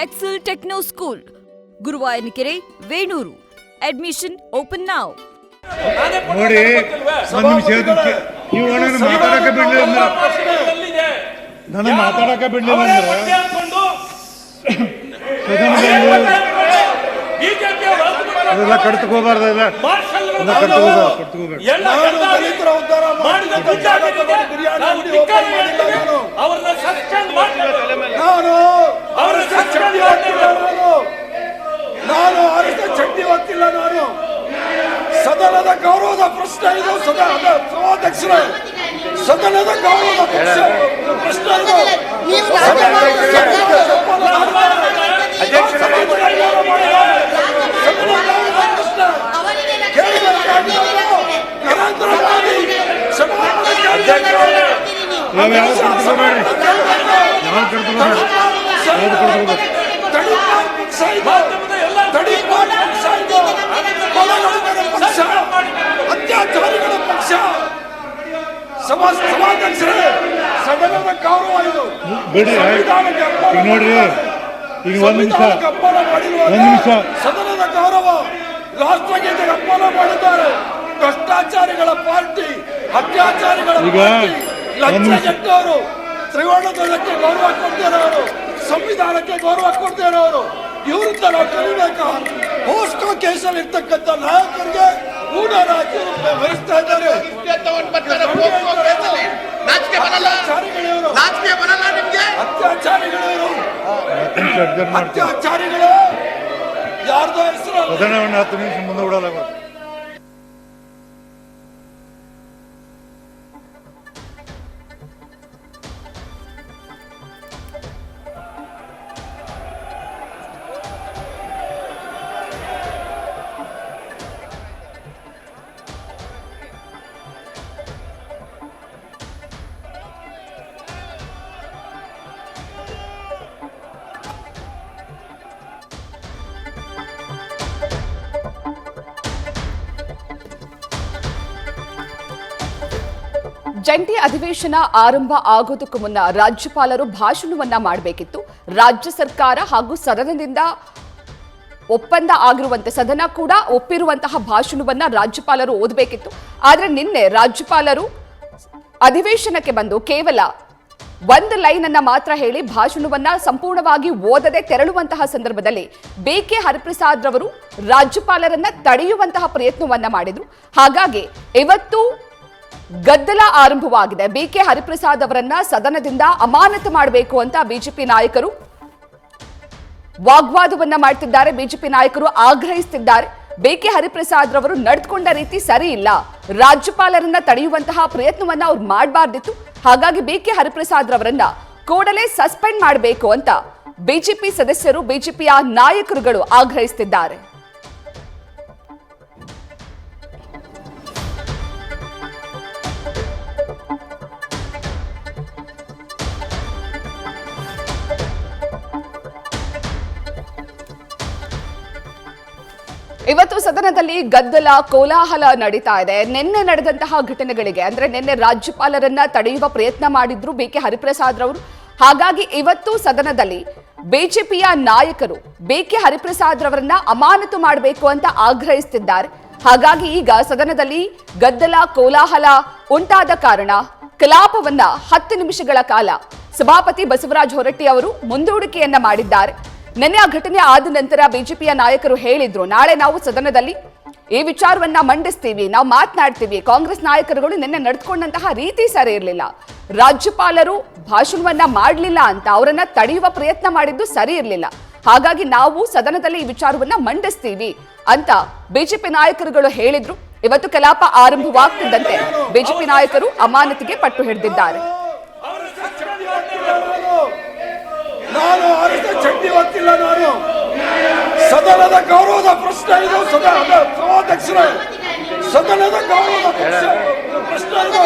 Excel Techno School, Guruvayanakere, Venur. Admission open now. ನೋಡಿ, ಒಂದು ನಿಮಿಷ ನೀವು ನನ್ನ ಮಾತಾಡಕ್ಕೆ ಬಿಡಲಿಲ್ಲ ಅಂದ್ರೆ ನನಗೆ ಮಾತಾಡಕ್ಕೆ ಬಿಡಲಿಲ್ಲ ಅಂದ್ರೆ ಅದೆಲ್ಲ ಕಡ್ತಕೋಬಾರ್ದು. ಅದೆಲ್ಲ ಕಡ್ತಕೋಬೇಕು. ನಾನು ಆರಿಸಿದ ಚಟ್ನಿ ಹೊತ್ತಿಲ್ಲ. ನಾನು ಸದನದ ಗೌರವದ ಪ್ರಶ್ನೆ ಇದು. ಸಭಾಧ್ಯಕ್ಷರೇ, ಸದನದ ಗೌರವದ ಪ್ರಶ್ನೆ ಇದು. ಅತ್ಯಾಚಾರಿಗಳ ಪಕ್ಷ ಸಭಾಧ್ಯಕ್ಷರೇ, ಸದನದ ಗೌರವ ಇದು. ಬಿಡಿ, ಈಗ ನೋಡ್ರಿ, ಈಗ ಒಂದು ನಿಮಿಷ ಸದನದ ಗೌರವ. ರಾಷ್ಟ್ರಗೀತೆಗೆ ಅಪಮಾನ ಮಾಡಿದ್ದಾರೆ. ಭ್ರಷ್ಟಾಚಾರಿಗಳ ಪಾರ್ಟಿ, ಅತ್ಯಾಚಾರಿಗಳ ಪಾರ್ಟಿ, ಲಂಚಗೆಟ್ಟವರು, ತ್ರಿವರ್ಣಧ್ವಜಕ್ಕೆ ಗೌರವ ಕೊಡ್ತಿರೋರು, ಸಂವಿಧಾನಕ್ಕೆ ಗೌರವ ಕೊಡ್ತಿರೋರು, ಇವರಿಂದ ನಾವು ಕಲಿಬೇಕಾ? ಪೋಸ್ಕೋ ಕೇಸಲ್ಲಿ ಇರ್ತಕ್ಕಂಥ ನಾಯಕರಿಗೆ ಗೂಢರಾಜ್ಯ ವಹಿಸ್ತಾ ಇದ್ದಾರೆ. ಅತ್ಯಾಚಾರಿಗಳು ಯಾರ್ದೋ ಹೆಸರು 10 ನಿಮಿಷ ಮುಂದೆ ಬಿಡಲ್ಲ. ಜಂಟಿ ಅಧಿವೇಶನ ಆರಂಭ ಆಗೋದಕ್ಕೂ ಮುನ್ನ ರಾಜ್ಯಪಾಲರು ಭಾಷಣವನ್ನ ಮಾಡಬೇಕಿತ್ತು. ರಾಜ್ಯ ಸರ್ಕಾರ ಹಾಗೂ ಸದನದಿಂದ ಒಪ್ಪಂದ ಆಗಿರುವಂತೆ ಸದನ ಕೂಡ ಒಪ್ಪಿರುವಂತಹ ಭಾಷಣವನ್ನ ರಾಜ್ಯಪಾಲರು ಓದಬೇಕಿತ್ತು. ಆದರೆ ನಿನ್ನೆ ರಾಜ್ಯಪಾಲರು ಅಧಿವೇಶನಕ್ಕೆ ಬಂದು ಕೇವಲ ಒಂದು ಲೈನ್ ಅನ್ನ ಮಾತ್ರ ಹೇಳಿ ಭಾಷಣವನ್ನ ಸಂಪೂರ್ಣವಾಗಿ ಓದದೆ ತೆರಳುವಂತಹ ಸಂದರ್ಭದಲ್ಲಿ ಬಿಕೆ ಹರಿಪ್ರಸಾದ್ ರವರು ರಾಜ್ಯಪಾಲರನ್ನ ತಡೆಯುವಂತಹ ಪ್ರಯತ್ನವನ್ನ ಮಾಡಿದ್ರು. ಹಾಗಾಗಿ ಇವತ್ತು ಗದ್ದಲ ಆರಂಭವಾಗಿದೆ. ಬಿಕೆ ಹರಿಪ್ರಸಾದ್ ಅವರನ್ನ ಸದನದಿಂದ ಅಮಾನತು ಮಾಡಬೇಕು ಅಂತ ಬಿಜೆಪಿ ನಾಯಕರು ವಾಗ್ವಾದವನ್ನ ಮಾಡ್ತಿದ್ದಾರೆ. ಬಿಜೆಪಿ ನಾಯಕರು ಆಗ್ರಹಿಸುತ್ತಿದ್ದಾರೆ. ಬಿಕೆ ಹರಿಪ್ರಸಾದ್ ರವರು ನಡೆದುಕೊಂಡ ರೀತಿ ಸರಿ ಇಲ್ಲ, ರಾಜ್ಯಪಾಲರನ್ನ ತಡೆಯುವಂತಹ ಪ್ರಯತ್ನವನ್ನ ಅವ್ರು ಮಾಡಬಾರ್ದಿತ್ತು. ಹಾಗಾಗಿ ಬಿಕೆ ಹರಿಪ್ರಸಾದ್ ರವರನ್ನ ಕೂಡಲೇ ಸಸ್ಪೆಂಡ್ ಮಾಡಬೇಕು ಅಂತ ಬಿಜೆಪಿ ಸದಸ್ಯರು, ಬಿಜೆಪಿಯ ನಾಯಕರುಗಳು ಆಗ್ರಹಿಸುತ್ತಿದ್ದಾರೆ. ಇವತ್ತು ಸದನದಲ್ಲಿ ಗದ್ದಲ ಕೋಲಾಹಲ ನಡೀತಾ ಇದೆ. ನಿನ್ನೆ ನಡೆದಂತಹ ಘಟನೆಗಳಿಗೆ ಅಂದ್ರೆ ನಿನ್ನೆ ರಾಜ್ಯಪಾಲರನ್ನ ತಡೆಯುವ ಪ್ರಯತ್ನ ಮಾಡಿದ್ರು ಬಿಕೆ ಹರಿಪ್ರಸಾದ್ ರವರು. ಹಾಗಾಗಿ ಇವತ್ತು ಸದನದಲ್ಲಿ ಬಿಜೆಪಿಯ ನಾಯಕರು ಬಿಕೆ ಹರಿಪ್ರಸಾದ್ ರವರನ್ನ ಅಮಾನತು ಮಾಡಬೇಕು ಅಂತ ಆಗ್ರಹಿಸುತ್ತಿದ್ದಾರೆ. ಹಾಗಾಗಿ ಈಗ ಸದನದಲ್ಲಿ ಗದ್ದಲ ಕೋಲಾಹಲ ಉಂಟಾದ ಕಾರಣ ಕಲಾಪವನ್ನ 10 ನಿಮಿಷಗಳ ಕಾಲ ಸಭಾಪತಿ ಬಸವರಾಜ ಹೊರಟ್ಟಿ ಅವರು ಮುಂದೂಡಿಕೆಯನ್ನ ಮಾಡಿದ್ದಾರೆ. ನಿನ್ನೆ ಆ ಘಟನೆ ಆದ ನಂತರ ಬಿಜೆಪಿಯ ನಾಯಕರು ಹೇಳಿದ್ರು, ನಾಳೆ ನಾವು ಸದನದಲ್ಲಿ ಈ ವಿಚಾರವನ್ನ ಮಂಡಿಸ್ತೀವಿ, ನಾವು ಮಾತನಾಡ್ತೀವಿ. ಕಾಂಗ್ರೆಸ್ ನಾಯಕರುಗಳು ನಿನ್ನೆ ನಡೆದುಕೊಂಡಂತಹ ರೀತಿ ಸರಿ ಇರಲಿಲ್ಲ, ರಾಜ್ಯಪಾಲರು ಭಾಷಣವನ್ನ ಮಾಡಲಿಲ್ಲ ಅಂತ ಅವರನ್ನ ತಡೆಯುವ ಪ್ರಯತ್ನ ಮಾಡಿದ್ದು ಸರಿ ಇರಲಿಲ್ಲ. ಹಾಗಾಗಿ ನಾವು ಸದನದಲ್ಲಿ ಈ ವಿಚಾರವನ್ನ ಮಂಡಿಸ್ತೀವಿ ಅಂತ ಬಿಜೆಪಿ ನಾಯಕರುಗಳು ಹೇಳಿದ್ರು. ಇವತ್ತು ಕಲಾಪ ಆರಂಭವಾಗ್ತಿದ್ದಂತೆ ಬಿಜೆಪಿ ನಾಯಕರು ಅಮಾನತಿಗೆ ಪಟ್ಟು ಹಿಡಿದಿದ್ದಾರೆ. ನಾನು ಆರಿಸಿದ ಚಟ್ನಿ ಹೊತ್ತಿಲ್ಲ. ನಾನು ಸದನದ ಗೌರವದ ಪ್ರಶ್ನೆ ಇದು. ಸಭಾಧ್ಯಕ್ಷರೇ, ಸದನದ ಗೌರವದ ಪ್ರಶ್ನೆ ಇದು.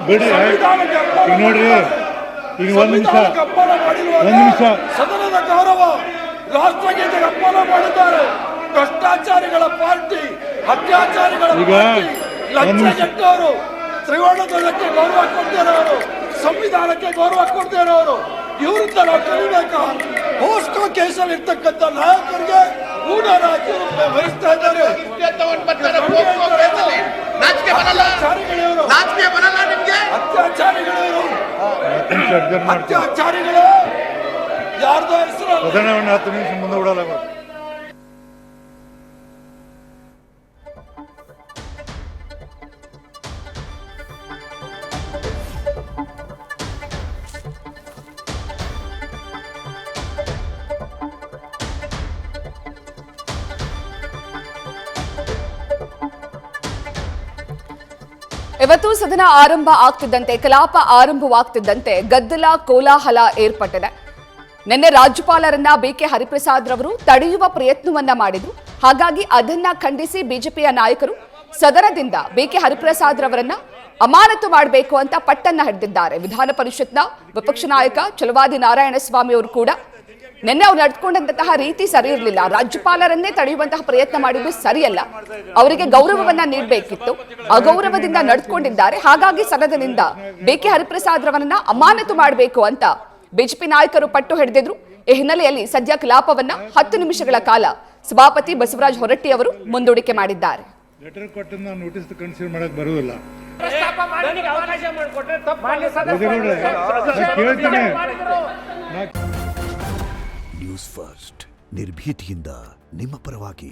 ಬಿಡಿ ಸಂವಿಧಾನಕ್ಕೆ ಅಪಮಾನ ಈಗ ನೋಡ್ರಿ ಈಗ ಒಂದ್ ನಿಮಿಷ ಸಂವಿಧಾನಕ್ಕೆ ಅಪಮಾನ ಮಾಡಿರುವಾಗ ಒಂದ್ ನಿಮಿಷ ಸದನದ ಗೌರವ ರಾಷ್ಟ್ರಗೀತೆಗೆ ಅಪಮಾನ ಮಾಡಿದ್ದಾರೆ. ಭ್ರಷ್ಟಾಚಾರಿಗಳ ಪಾರ್ಟಿ, ಅತ್ಯಾಚಾರಿಗಳ ಈಗ ಪಾರ್ಟಿ, ಒಂದ್ ನಿಮಿಷ. ಲಂಚಗೆಟ್ಟವರು, ತ್ರಿವರ್ಣ ಧ್ವಜಕ್ಕೆ ಗೌರವ ಕೊಡ್ದೇ ಇರೋರು, ಸಂವಿಧಾನಕ್ಕೆ ಗೌರವ ಕೊಡ್ದೇ ಇರೋರು, ಇವರಿಂದ ನಾವು ಕಲಿಬೇಕಾ? ಪೋಸ್ಕೋ ಕೇಸಲ್ಲಿ ಇರ್ತಕ್ಕಂಥ ನಾಯಕರಿಗೆ ಊಢರಾಜ್ಯ ವಹಿಸ್ತಾ ಇದ್ದಾರೆ. ಅತ್ಯಾಚಾರಿಗಳಿವರು, ಅತ್ಯಾಚಾರಿಗಳಿವರು, ಅತ್ಯಾಚಾರಿಗಳು ಯಾರ್ದೋ ಹೆಸರು ಸದನವನ್ನು 10 ನಿಮಿಷ ಮುಂದೆ ಬಿಡಲಾಗ. ಇವತ್ತು ಸದನ ಆರಂಭ ಆಗ್ತಿದ್ದಂತೆ, ಕಲಾಪ ಆರಂಭವಾಗ್ತಿದ್ದಂತೆ ಗದ್ದಲ ಕೋಲಾಹಲ ಏರ್ಪಟ್ಟಿದೆ. ನಿನ್ನೆ ರಾಜ್ಯಪಾಲರನ್ನ ಬಿಕೆ ಹರಿಪ್ರಸಾದ್ ರವರು ತಡೆಯುವ ಪ್ರಯತ್ನವನ್ನ ಮಾಡಿದ್ರು. ಹಾಗಾಗಿ ಅದನ್ನ ಖಂಡಿಸಿ ಬಿಜೆಪಿಯ ನಾಯಕರು ಸದನದಿಂದ ಬಿಕೆ ಹರಿಪ್ರಸಾದ್ ರವರನ್ನ ಅಮಾನತು ಮಾಡಬೇಕು ಅಂತ ಪಟ್ಟನ್ನ ಹಿಡಿದಿದ್ದಾರೆ. ವಿಧಾನ ಪರಿಷತ್ನ ವಿಪಕ್ಷ ನಾಯಕ ಚಲವಾದಿ ನಾರಾಯಣಸ್ವಾಮಿ ಅವರು ಕೂಡ ನಿನ್ನೆ ಅವ್ರು ನಡೆದುಕೊಂಡಂತಹ ರೀತಿ ಸರಿ ಇರಲಿಲ್ಲ. ರಾಜ್ಯಪಾಲರನ್ನೇ ತಡೆಯುವಂತಹ ಪ್ರಯತ್ನ ಮಾಡಿದ್ದು ಸರಿಯಲ್ಲ, ಅವರಿಗೆ ಗೌರವವನ್ನ ನೀಡಬೇಕಿತ್ತು, ಅಗೌರವದಿಂದ ನಡೆದುಕೊಂಡಿದ್ದಾರೆ. ಹಾಗಾಗಿ ಸದನದಿಂದ ಬಿಕೆ ಹರಿಪ್ರಸಾದ್ ರವರನ್ನ ಅಮಾನತು ಮಾಡಬೇಕು ಅಂತ ಬಿಜೆಪಿ ನಾಯಕರು ಪಟ್ಟು ಹಿಡಿದಿದ್ರು. ಈ ಹಿನ್ನೆಲೆಯಲ್ಲಿ ಸದ್ಯ ಕಲಾಪವನ್ನ 10 ನಿಮಿಷಗಳ ಕಾಲ ಸಭಾಪತಿ ಬಸವರಾಜ ಹೊರಟ್ಟಿ ಅವರು ಮುಂದೂಡಿಕೆ ಮಾಡಿದ್ದಾರೆ. ಲೆಟರ್ ಕೊಟ್ಟು ನಾವು ನೋಟಿಸ್ ಕನ್ಸಿಡರ್ ಮಾಡಕ್ ಬರುವುದಿಲ್ಲ. ನ್ಯೂಸ್ ಫಸ್ಟ್ ನಿರ್ಭೀತಿಯಿಂದ ನಿಮ್ಮ ಪರವಾಗಿ.